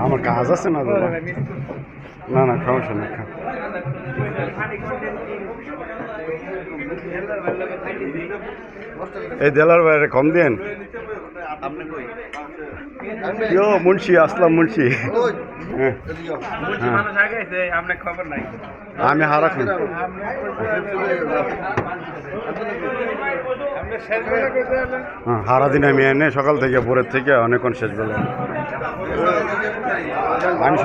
আমার কাজ আছে না দাদা। না না সমস্যা না। এই দেলার বাইরে কম দেন। কেউ মুন্সি আসলাম মুন্সি। আমি হারা খান হারা দিন আমি এনে সকাল থেকে ভোরের থেকে অনেকক্ষণ শেষ বেলা আমি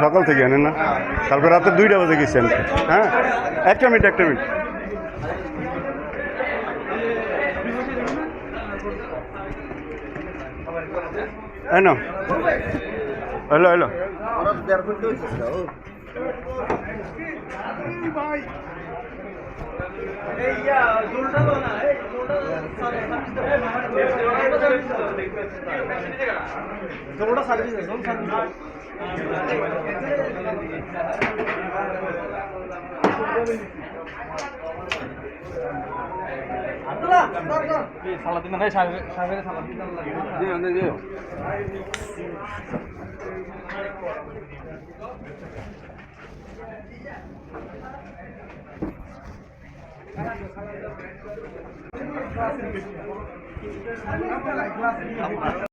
সকাল থেকে এনে না কালকে রাতে 2টা বাজে গেছি আমি। হ্যাঁ একটা মিনিট এনো হ্যালো সালাদিন না সাগরে সালাদিন